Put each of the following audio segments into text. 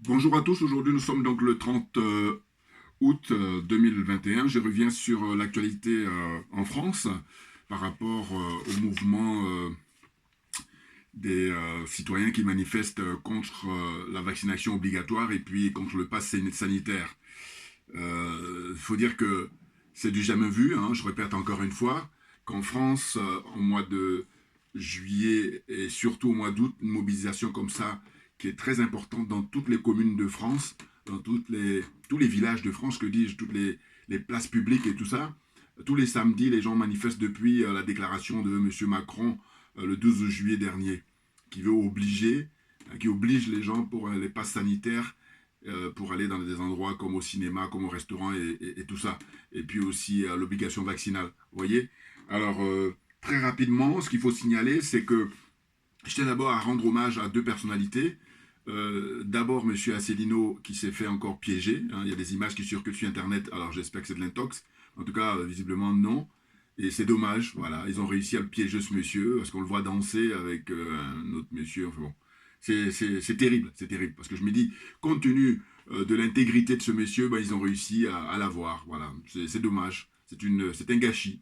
Bonjour à tous, aujourd'hui nous sommes donc le 30 août 2021. Je reviens sur l'actualité en France par rapport au mouvement des citoyens qui manifestent contre la vaccination obligatoire et puis contre le pass sanitaire. Il faut dire que c'est du jamais vu, hein, je répète encore une fois, qu'en France, au mois de juillet et surtout au mois d'août, une mobilisation comme ça qui est très importante dans toutes les communes de France, dans tous les villages de France, que dis-je, toutes les places publiques et tout ça. Tous les samedis, les gens manifestent depuis la déclaration de M. Macron le 12 juillet dernier, qui veut obliger, qui oblige les gens pour les passes sanitaires pour aller dans des endroits comme au cinéma, comme au restaurant et tout ça. Et puis aussi l'obligation vaccinale. Vous voyez. Alors, très rapidement, ce qu'il faut signaler, c'est que je tiens d'abord à rendre hommage à deux personnalités. D'abord, M. Asselineau, qui s'est fait encore piéger. Hein. Il y a des images qui circulent sur Internet, alors j'espère que c'est de l'intox. En tout cas, visiblement, non. Et c'est dommage, voilà. Ils ont réussi à le piéger, ce monsieur, parce qu'on le voit danser avec un autre monsieur. Enfin bon, c'est terrible, c'est terrible. Parce que je me dis, compte tenu de l'intégrité de ce monsieur, ben, ils ont réussi à l'avoir. Voilà, c'est dommage. C'est un gâchis.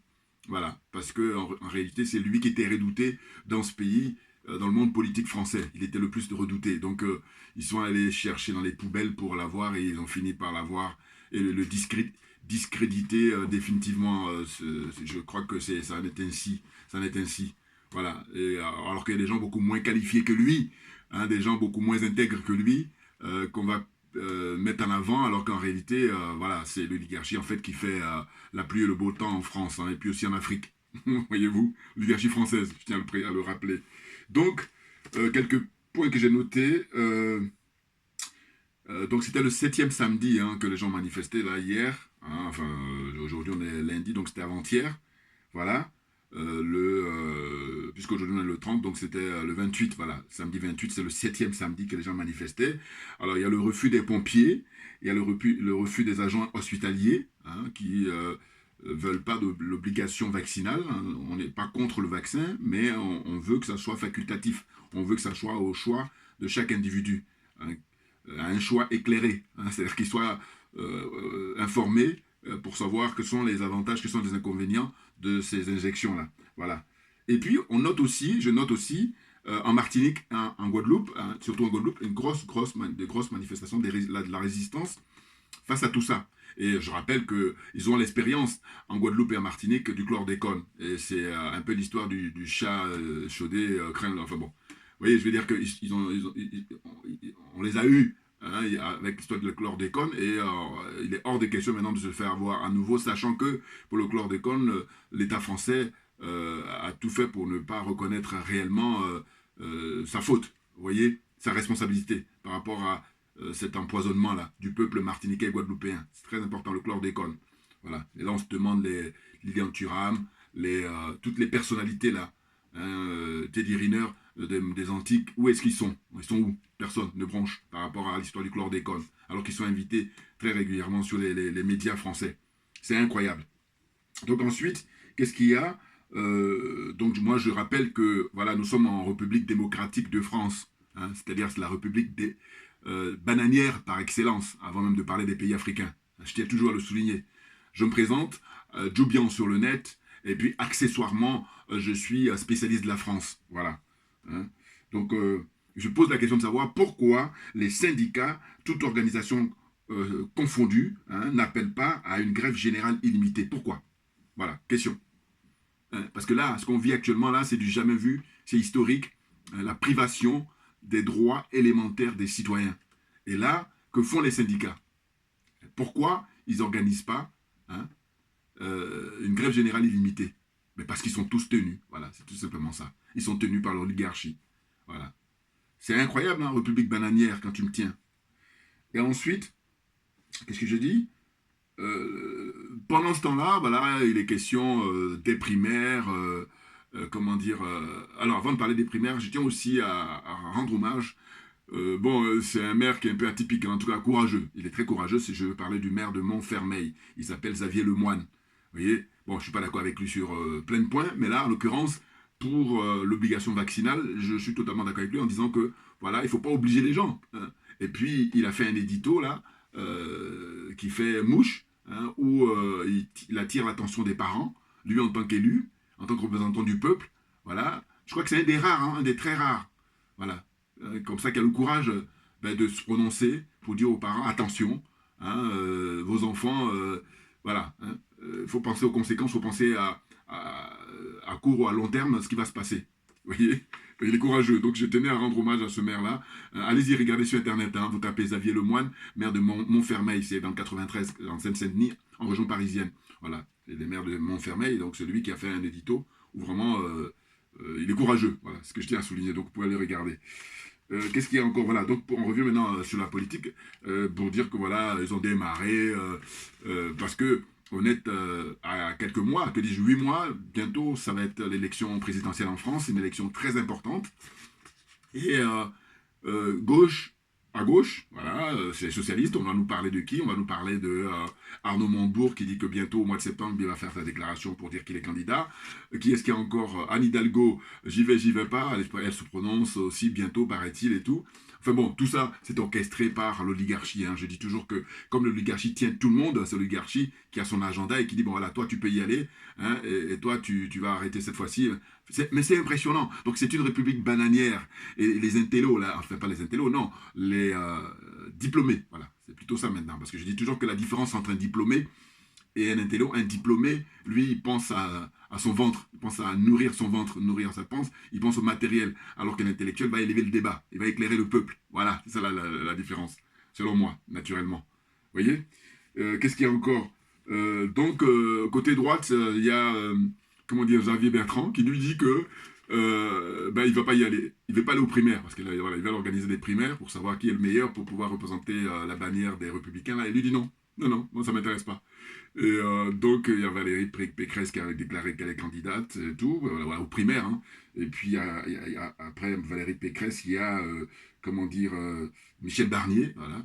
Voilà, parce que en réalité, c'est lui qui était redouté dans ce pays, dans le monde politique français. Il était le plus redouté. Donc, ils sont allés chercher dans les poubelles pour l'avoir et ils ont fini par l'avoir et le discréditer définitivement. Je crois que ça en est ainsi. Ça en est ainsi. Voilà. Et, alors qu'il y a des gens beaucoup moins qualifiés que lui, hein, des gens beaucoup moins intègres que lui, qu'on va mettre en avant, alors qu'en réalité, voilà, c'est l'oligarchie en fait qui fait la pluie et le beau temps en France, hein, et puis aussi en Afrique. Voyez-vous, l'oligarchie française, je tiens à le rappeler. Donc, quelques points que j'ai notés. Donc, c'était le septième samedi hein, que les gens manifestaient, là, hier. Hein, enfin, aujourd'hui, on est lundi, donc c'était avant-hier. Voilà. Puisqu'aujourd'hui on est le 30, donc c'était le 28, voilà, samedi 28, c'est le septième samedi que les gens manifestaient. Alors il y a le refus des pompiers, il y a le refus des agents hospitaliers hein, qui veulent pas de l'obligation vaccinale. Hein. On n'est pas contre le vaccin, mais on veut que ça soit facultatif. On veut que ça soit au choix de chaque individu, hein, un choix éclairé, hein, c'est-à-dire qu'il soit informé pour savoir quels sont les avantages, quels sont les inconvénients de ces injections-là. Voilà. Et puis, je note aussi, en Martinique, en Guadeloupe, hein, surtout en Guadeloupe, des grosses manifestations de la résistance face à tout ça. Et je rappelle qu'ils ont l'expérience en Guadeloupe et en Martinique du chlordécone. Et c'est un peu l'histoire du chat chaudé, craint, enfin bon. Vous voyez, je veux dire qu'on les a eus hein, avec l'histoire de chlordécone et il est hors de question maintenant de se faire avoir à nouveau, sachant que pour le chlordécone, l'État français a tout fait pour ne pas reconnaître réellement sa faute, vous voyez, sa responsabilité par rapport à cet empoisonnement-là du peuple martiniquais et guadeloupéen. C'est très important, le chlordécone. Voilà. Et là, on se demande Lilian Thuram, toutes les personnalités là, hein, Teddy Riner des Antiques, où est-ce qu'ils sont? Ils sont où? Personne ne bronche par rapport à l'histoire du chlordécone, alors qu'ils sont invités très régulièrement sur les médias français. C'est incroyable. Donc ensuite, qu'est-ce qu'il y a donc moi je rappelle que voilà nous sommes en République démocratique de France, hein, c'est-à-dire c'est la République des bananières par excellence, avant même de parler des pays africains. Je tiens toujours à le souligner. Je me présente, Joubian sur le net, et puis accessoirement je suis spécialiste de la France. Voilà. Hein. Donc je pose la question de savoir pourquoi les syndicats, toute organisation confondue, hein, n'appellent pas à une grève générale illimitée. Pourquoi? Voilà, question. Parce que là, ce qu'on vit actuellement, là, c'est du jamais vu, c'est historique, la privation des droits élémentaires des citoyens. Et là, que font les syndicats? Pourquoi ils n'organisent pas hein, une grève générale illimitée? Mais parce qu'ils sont tous tenus. Voilà, c'est tout simplement ça. Ils sont tenus par l'oligarchie. Voilà. C'est incroyable, hein, République bananière, quand tu me tiens. Et ensuite, qu'est-ce que je dis pendant ce temps-là, voilà, il est question des primaires, comment dire. Alors, avant de parler des primaires, je tiens aussi à rendre hommage. C'est un maire qui est un peu atypique, en tout cas courageux. Il est très courageux. Si je veux parler du maire de Montfermeil, il s'appelle Xavier Lemoine. Vous voyez, bon, je suis pas d'accord avec lui sur plein de points, mais là, en l'occurrence, pour l'obligation vaccinale, je suis totalement d'accord avec lui en disant que voilà, il faut pas obliger les gens. Hein. Et puis, il a fait un édito, là, qui fait mouche, hein, où il attire l'attention des parents, lui en tant qu'élu, en tant que représentant du peuple. Voilà. Je crois que c'est un des rares, hein, un des très rares. Voilà. Comme ça, qu'il a le courage de se prononcer pour dire aux parents, attention, hein, vos enfants, voilà. Il faut penser aux conséquences, il faut penser à court ou à long terme ce qui va se passer. Vous voyez, il est courageux. Donc je tenais à rendre hommage à ce maire-là. Allez-y, regardez sur Internet. Hein, vous tapez Xavier Lemoine, maire de Montfermeil, c'est dans le 93, en Seine-Saint-Denis, en région parisienne. Voilà, c'est le maire de Montfermeil, donc celui qui a fait un édito où vraiment il est courageux. Voilà, c'est ce que je tiens à souligner. Donc vous pouvez aller regarder. Qu'est-ce qu'il y a encore? Voilà, donc on revient maintenant sur la politique pour dire que voilà, ils ont démarré parce que on est à quelques mois, que dis-je, 8 mois, bientôt ça va être l'élection présidentielle en France, une élection très importante. Et gauche, à gauche, voilà, c'est les socialistes, on va nous parler de qui? On va nous parler de Arnaud Montebourg qui dit que bientôt, au mois de septembre, il va faire sa déclaration pour dire qu'il est candidat. Qui est-ce qu'il y a encore? Anne Hidalgo, j'y vais pas, elle se prononce aussi bientôt, paraît-il, et tout. Enfin bon, tout ça, c'est orchestré par l'oligarchie. Hein. Je dis toujours que, comme l'oligarchie tient tout le monde, c'est l'oligarchie qui a son agenda et qui dit, bon voilà, toi tu peux y aller, hein, et toi tu vas arrêter cette fois-ci. Mais c'est impressionnant. Donc c'est une république bananière. Et les intellos, là, enfin pas les intellos, non, les diplômés, voilà, c'est plutôt ça maintenant. Parce que je dis toujours que la différence entre un diplômé et un intello, un diplômé, lui, il pense à son ventre, il pense à nourrir son ventre, nourrir sa pensée, il pense au matériel, alors qu'un intellectuel va élever le débat, il va éclairer le peuple. Voilà, c'est ça la différence, selon moi, naturellement. Vous voyez qu'est-ce qu'il y a encore donc, côté droite, il y a, comment dire, Xavier Bertrand, qui lui dit que il ne va pas y aller. Il ne veut pas aller aux primaires, parce qu'il voilà, il va organiser des primaires pour savoir qui est le meilleur pour pouvoir représenter la bannière des Républicains. Là, et lui dit non. Non, moi ça ne m'intéresse pas. Et donc, il y a Valérie Pécresse qui a déclaré qu'elle est candidate et tout, voilà, aux primaires. Hein. Et puis, après Valérie Pécresse, il y a, comment dire, Michel Barnier, voilà.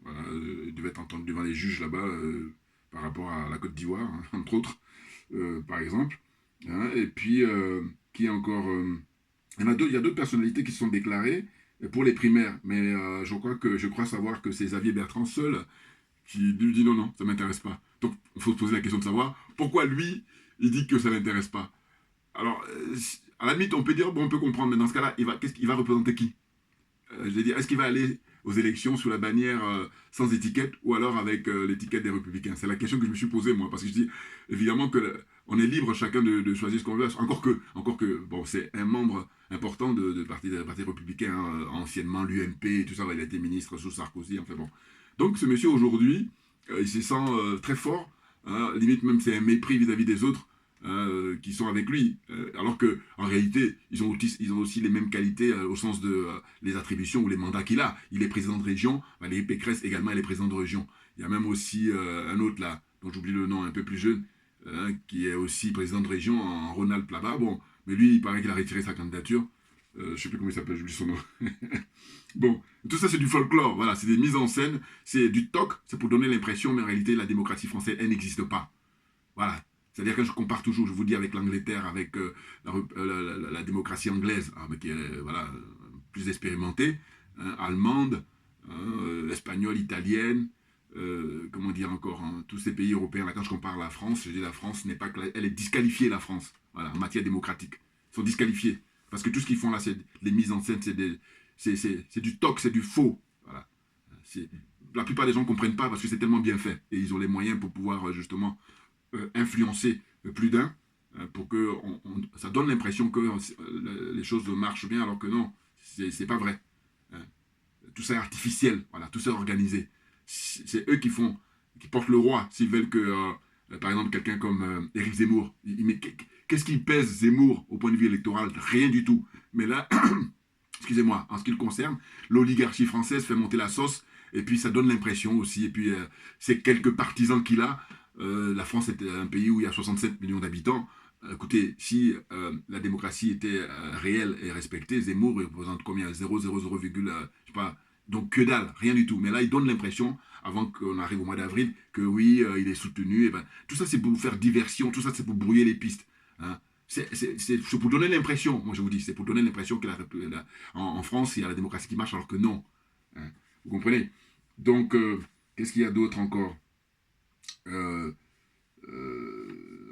Voilà, il devait être entendu devant les juges là-bas par rapport à la Côte d'Ivoire, hein, entre autres, par exemple. Hein. Et puis, qui est encore... il y a d'autres personnalités qui se sont déclarées pour les primaires, mais je crois savoir que c'est Xavier Bertrand seul qui lui dit non, ça ne m'intéresse pas. Donc, il faut se poser la question de savoir pourquoi lui, il dit que ça ne l'intéresse pas. Alors, à la limite, on peut dire, bon, on peut comprendre, mais dans ce cas-là, il va représenter qui? Je veux dire, est-ce qu'il va aller aux élections sous la bannière sans étiquette ou alors avec l'étiquette des Républicains? C'est la question que je me suis posée, moi, parce que je dis, évidemment que on est libre chacun de choisir ce qu'on veut, encore que bon, c'est un membre important de parti républicain, hein, anciennement l'UMP, et tout ça, il a été ministre sous Sarkozy, enfin bon. Donc ce monsieur aujourd'hui, il se sent très fort, hein, limite même c'est un mépris vis-à-vis des autres, qui sont avec lui, alors que en réalité ils ont aussi les mêmes qualités au sens de les attributions ou les mandats qu'il a. Il est président de région, Valérie Pécresse également elle est présidente de région. Il y a même aussi un autre là, dont j'oublie le nom, un peu plus jeune, qui est aussi président de région en Rhône-Alpes là-bas. Bon, mais lui il paraît qu'il a retiré sa candidature. Je sais plus comment il s'appelle, j'oublie son nom. Bon, tout ça c'est du folklore, voilà, c'est des mises en scène, c'est du toc, c'est pour donner l'impression, mais en réalité la démocratie française elle n'existe pas. Voilà. C'est-à-dire que je compare toujours, je vous dis, avec l'Angleterre, avec la démocratie anglaise, hein, qui est voilà, plus expérimentée, hein, allemande, hein, espagnole, italienne, comment dire encore, hein, tous ces pays européens. Là, quand je compare la France, je dis la France n'est pas... Elle est disqualifiée, la France, voilà, en matière démocratique. Ils sont disqualifiés. Parce que tout ce qu'ils font là, c'est les mises en scène, c'est du toc, c'est du faux. Voilà. La plupart des gens ne comprennent pas parce que c'est tellement bien fait. Et ils ont les moyens pour pouvoir, justement... influencer plus d'un pour que ça donne l'impression que les choses marchent bien alors que non, c'est pas vrai. Tout ça est artificiel, voilà, tout ça est organisé. C'est eux qui portent le roi s'ils veulent que, par exemple, quelqu'un comme Éric Zemmour, qu'est-ce qu'il pèse Zemmour au point de vue électoral? Rien du tout. Mais là, excusez-moi, en ce qui le concerne, l'oligarchie française fait monter la sauce et puis ça donne l'impression aussi, et puis ces quelques partisans qu'il a, la France est un pays où il y a 67 millions d'habitants. Écoutez, si la démocratie était réelle et respectée, Zemmour représente combien? 0,00, je sais pas. Donc que dalle, rien du tout. Mais là, il donne l'impression, avant qu'on arrive au mois d'avril, que oui, il est soutenu. Et ben, tout ça, c'est pour faire diversion, tout ça, c'est pour brouiller les pistes. Hein. C'est pour donner l'impression, moi je vous dis, c'est pour donner l'impression que en France, il y a la démocratie qui marche, alors que non. Hein. Vous comprenez? Donc, qu'est-ce qu'il y a d'autre encore? euh,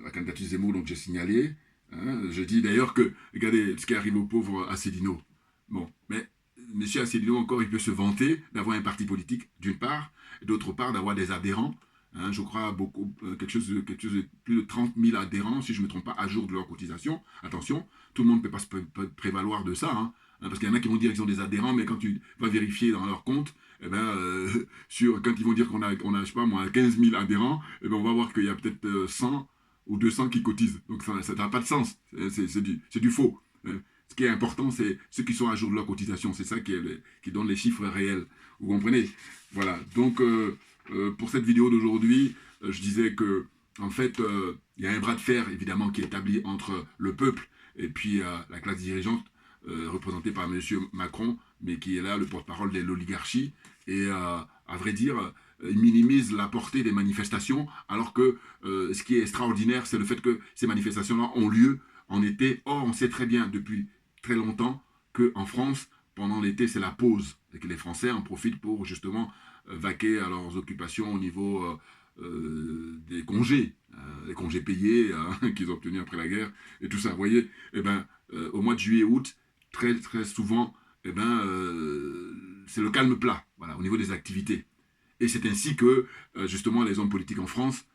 La candidature Zemmour, donc j'ai signalé. Hein, je dis d'ailleurs que, regardez ce qui arrive au pauvre Asselineau. Bon, mais M. Asselineau, encore, il peut se vanter d'avoir un parti politique, d'une part, et d'autre part, d'avoir des adhérents. Hein, je crois beaucoup, quelque chose de plus de 30 000 adhérents, si je ne me trompe pas, à jour de leur cotisation. Attention, tout le monde ne peut pas se prévaloir de ça, hein, parce qu'il y en a qui vont dire qu'ils ont des adhérents, mais quand tu vas vérifier dans leur compte, eh ben, quand ils vont dire qu'on a, je sais pas moi, 15 000 adhérents, eh ben, on va voir qu'il y a peut-être 100 ou 200 qui cotisent. Donc ça n'a pas de sens. C'est du faux. Ce qui est important, c'est ceux qui sont à jour de leur cotisation. C'est ça qui donne les chiffres réels. Vous comprenez? Voilà. Donc, pour cette vidéo d'aujourd'hui, je disais que, en fait, il y a un bras de fer, évidemment, qui est établi entre le peuple et puis la classe dirigeante, représentée par M. Macron, mais qui est là le porte-parole de l'oligarchie. Et à vrai dire, il minimise la portée des manifestations, alors que ce qui est extraordinaire, c'est le fait que ces manifestations-là ont lieu en été. Or, on sait très bien depuis très longtemps qu'en France, pendant l'été, c'est la pause, et que les Français en profitent pour justement vaquer à leurs occupations au niveau des congés, les congés payés qu'ils ont obtenus après la guerre, et tout ça. Vous voyez, eh ben, au mois de juillet-août, très, très souvent, eh ben, c'est le calme plat, voilà, au niveau des activités. Et c'est ainsi que, justement, les hommes politiques en France,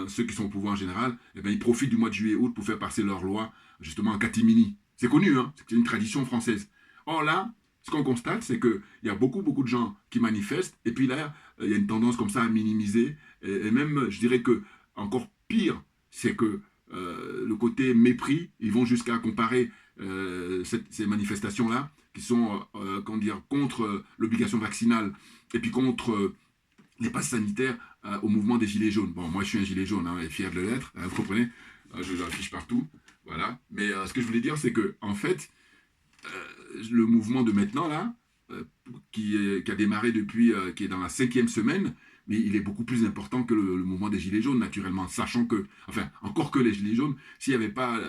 ceux qui sont au pouvoir en général, eh ben, ils profitent du mois de juillet-août pour faire passer leurs lois, justement, en catimini. C'est connu, hein, c'est une tradition française. Or là, ce qu'on constate, c'est qu'il y a beaucoup, beaucoup de gens qui manifestent, et puis là, il y a une tendance comme ça à minimiser, et même, je dirais que, encore pire, c'est que le côté mépris, ils vont jusqu'à comparer ces manifestations-là, qui sont comment dire, contre l'obligation vaccinale, et puis contre les passes sanitaires au mouvement des Gilets jaunes. Bon, moi je suis un gilet jaune, hein, et fier de l'être, vous comprenez, je l'affiche partout, voilà. Mais ce que je voulais dire, c'est que, en fait, le mouvement de maintenant, là, qui a démarré depuis, qui est dans la 5e semaine, mais il est beaucoup plus important que le mouvement des Gilets jaunes, naturellement, sachant que, enfin, encore que les Gilets jaunes, s'il n'y avait pas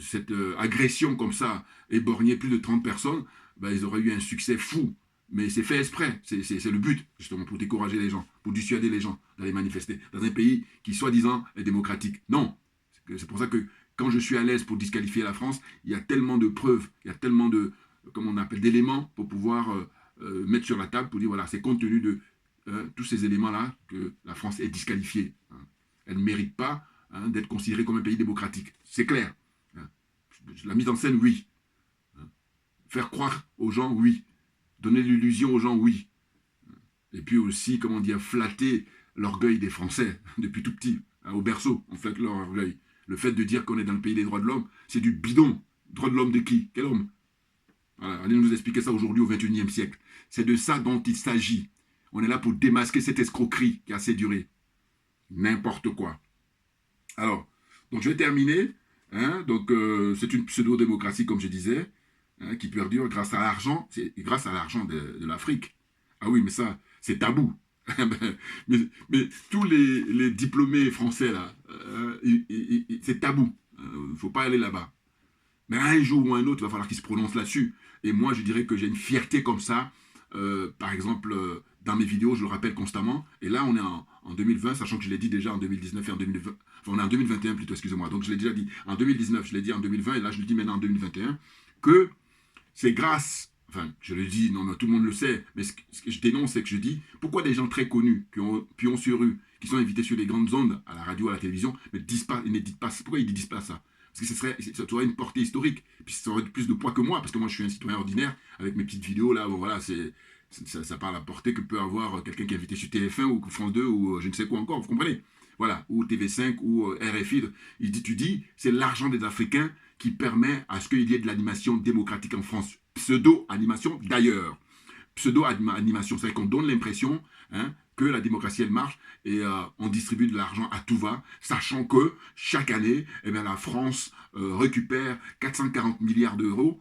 cette agression comme ça, éborgner plus de 30 personnes, ben, ils auraient eu un succès fou. Mais c'est fait exprès, c'est le but, justement, pour décourager les gens, pour dissuader les gens d'aller manifester dans un pays qui, soi-disant, est démocratique. Non, c'est pour ça que quand je suis à l'aise pour disqualifier la France, il y a tellement de preuves, il y a tellement de, comment on appelle, d'éléments pour pouvoir mettre sur la table, pour dire, voilà, c'est compte tenu de tous ces éléments-là que la France est disqualifiée. Hein. Elle ne mérite pas d'être considérée comme un pays démocratique. C'est clair. Hein. La mise en scène, oui. Hein. Faire croire aux gens, oui. Donner l'illusion aux gens, oui. Et puis aussi, comment dire, flatter l'orgueil des Français, depuis tout petit. Hein, au berceau, on flatte leur orgueil. Le fait de dire qu'on est dans le pays des droits de l'homme, c'est du bidon. Droits de l'homme de qui? Quel homme? Voilà, allez nous expliquer ça aujourd'hui au XXIe siècle. C'est de ça dont il s'agit. On est là pour démasquer cette escroquerie qui a assez duré. N'importe quoi. Alors, donc je vais terminer. Hein, donc, c'est une pseudo-démocratie, comme je disais, hein, qui perdure grâce à l'argent, grâce à l'argent de l'Afrique. Ah oui, mais ça, c'est tabou. mais tous les diplômés français, là, c'est tabou. Il ne faut pas aller là-bas. Mais un jour ou un autre, il va falloir qu'ils se prononcent là-dessus. Et moi, je dirais que j'ai une fierté comme ça. Par exemple, dans mes vidéos, je le rappelle constamment. Et là, on est en 2020, sachant que je l'ai dit déjà en 2019 et en 2020. Enfin, on est en 2021 plutôt, excusez-moi. Donc, je l'ai déjà dit en 2019, je l'ai dit en 2020, et là, je le dis maintenant en 2021, que c'est grâce... Enfin, je le dis, non, mais tout le monde le sait, mais ce que je dénonce, c'est que je dis, pourquoi des gens très connus, qui ont pion sur rue, qui sont invités sur les grandes ondes, à la radio, à la télévision, ne disent pas, pourquoi ils ne disent pas ça? Parce que ça aurait une portée historique, puis ça aurait plus de poids que moi, parce que moi je suis un citoyen ordinaire, avec mes petites vidéos là, bon voilà, ça parle à la portée que peut avoir quelqu'un qui est invité sur TF1 ou France 2 ou je ne sais quoi encore, vous comprenez? Voilà, ou TV5 ou RFI, tu dis, c'est l'argent des Africains qui permet à ce qu'il y ait de l'animation démocratique en France. Pseudo-animation d'ailleurs. Pseudo-animation, c'est-à-dire qu'on donne l'impression que la démocratie, elle marche et on distribue de l'argent à tout va, sachant que chaque année, eh bien, la France récupère 440 milliards d'euros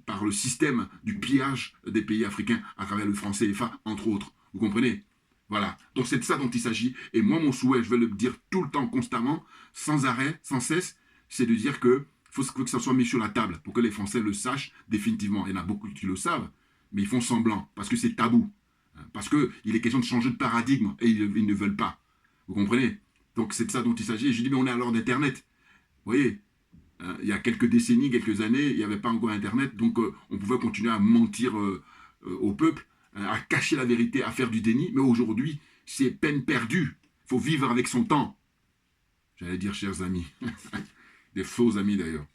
par le système du pillage des pays africains à travers le franc CFA, entre autres. Vous comprenez? Voilà. Donc c'est de ça dont il s'agit. Et moi, mon souhait, je vais le dire tout le temps, constamment, sans arrêt, sans cesse, c'est de dire que faut que ça soit mis sur la table pour que les Français le sachent définitivement. Il y en a beaucoup qui le savent, mais ils font semblant parce que c'est tabou. parce qu'il est question de changer de paradigme et ils ne veulent pas. Vous comprenez? Donc c'est de ça dont il s'agit. Et je dis, mais on est à l'heure d'Internet. Vous voyez, il y a quelques décennies, quelques années, il n'y avait pas encore Internet, donc on pouvait continuer à mentir au peuple, à cacher la vérité, à faire du déni. Mais aujourd'hui, c'est peine perdue. Il faut vivre avec son temps. J'allais dire, chers amis. Des faux amis d'ailleurs.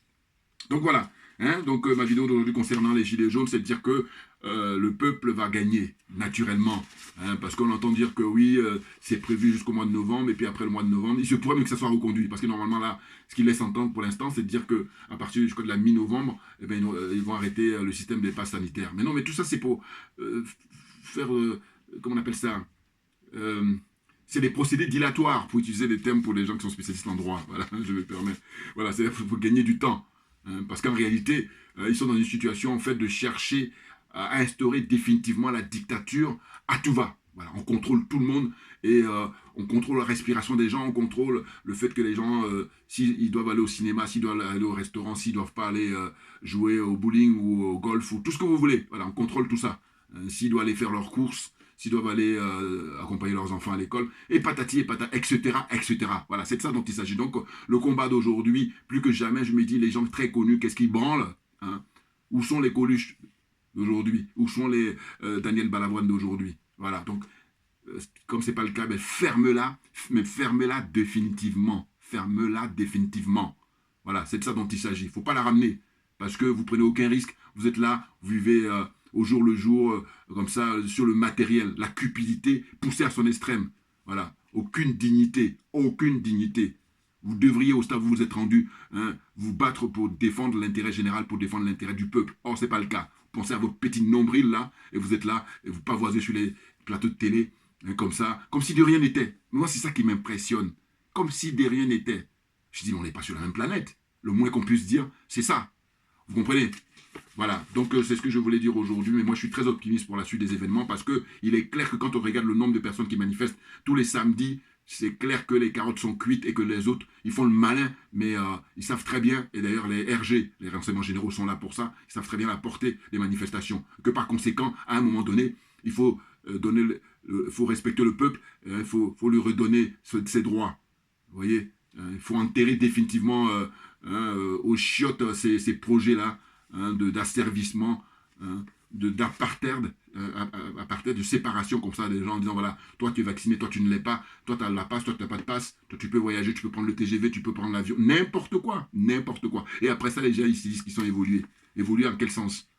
Donc voilà. Hein, donc ma vidéo d'aujourd'hui concernant les gilets jaunes, c'est de dire que le peuple va gagner naturellement, hein, parce qu'on entend dire que oui, c'est prévu jusqu'au mois de novembre, et puis après le mois de novembre, il se pourrait même que ça soit reconduit, parce que normalement là, ce qu'il laisse entendre pour l'instant, c'est de dire que à partir jusqu'à la mi-novembre, eh ben, ils vont arrêter le système des passes sanitaires. Mais non, mais tout ça c'est pour faire, comment on appelle ça, c'est des procédés dilatoires, pour utiliser des termes pour les gens qui sont spécialistes en droit. Voilà, je me permets. Voilà, c'est pour gagner du temps. Parce qu'en réalité, ils sont dans une situation en fait de chercher à instaurer définitivement la dictature à tout va. Voilà, on contrôle tout le monde et on contrôle la respiration des gens, on contrôle le fait que les gens, s'ils doivent aller au cinéma, s'ils doivent aller au restaurant, s'ils ne doivent pas aller jouer au bowling ou au golf ou tout ce que vous voulez. Voilà, on contrôle tout ça. S'ils doivent aller faire leurs courses, s'ils doivent aller accompagner leurs enfants à l'école, et patati et patata, etc., etc. Voilà, c'est de ça dont il s'agit. Donc, le combat d'aujourd'hui, plus que jamais, je me dis, les gens très connus, qu'est-ce qu'ils branlent, hein? Où sont les Coluches d'aujourd'hui? Où sont les Daniel Balavoine d'aujourd'hui? Voilà, donc, comme ce n'est pas le cas, ben, ferme-la, mais ferme-la définitivement. Ferme-la définitivement. Voilà, c'est de ça dont il s'agit. Il ne faut pas la ramener, parce que vous prenez aucun risque, vous êtes là, vous vivez au jour le jour, comme ça, sur le matériel, la cupidité poussée à son extrême. Voilà, aucune dignité, aucune dignité. Vous devriez, au stade où vous vous êtes rendu, hein, vous battre pour défendre l'intérêt général, pour défendre l'intérêt du peuple. Or, ce n'est pas le cas. Pensez à votre petit nombril là, et vous êtes là, et vous pavoisez sur les plateaux de télé, hein, comme ça, comme si de rien n'était. Moi, c'est ça qui m'impressionne. Comme si de rien n'était. Je dis, mais on n'est pas sur la même planète. Le moins qu'on puisse dire, c'est ça. Vous comprenez? Voilà, donc c'est ce que je voulais dire aujourd'hui, mais moi je suis très optimiste pour la suite des événements parce qu'il est clair que quand on regarde le nombre de personnes qui manifestent tous les samedis, c'est clair que les carottes sont cuites et que les autres, ils font le malin, mais ils savent très bien, et d'ailleurs les RG, les renseignements généraux sont là pour ça, ils savent très bien la portée des manifestations, que par conséquent, à un moment donné, il faut, faut respecter le peuple, il faut lui redonner ses droits, vous voyez, il faut enterrer définitivement aux chiottes ces projets-là, hein, d'asservissement, hein, d'apartheid, de séparation comme ça des gens en disant voilà, toi tu es vacciné, toi tu ne l'es pas, toi tu as la passe, toi tu n'as pas de passe, toi tu peux voyager, tu peux prendre le TGV, tu peux prendre l'avion, n'importe quoi, n'importe quoi. Et après ça les gens ils se disent qu'ils sont évolués. Évolués en quel sens?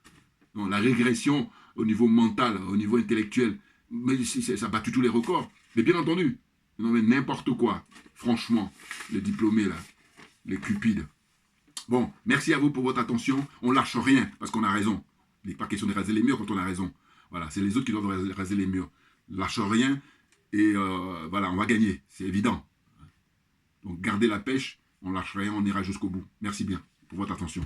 Non, la régression au niveau mental, au niveau intellectuel, mais ça a battu tous les records. Mais bien entendu, non mais n'importe quoi, franchement, les diplômés là, les cupides. Bon, merci à vous pour votre attention. On lâche rien parce qu'on a raison. Il n'est pas question de raser les murs quand on a raison. Voilà, c'est les autres qui doivent raser les murs. Lâche rien et voilà, on va gagner, c'est évident. Donc gardez la pêche, on lâche rien, on ira jusqu'au bout. Merci bien pour votre attention.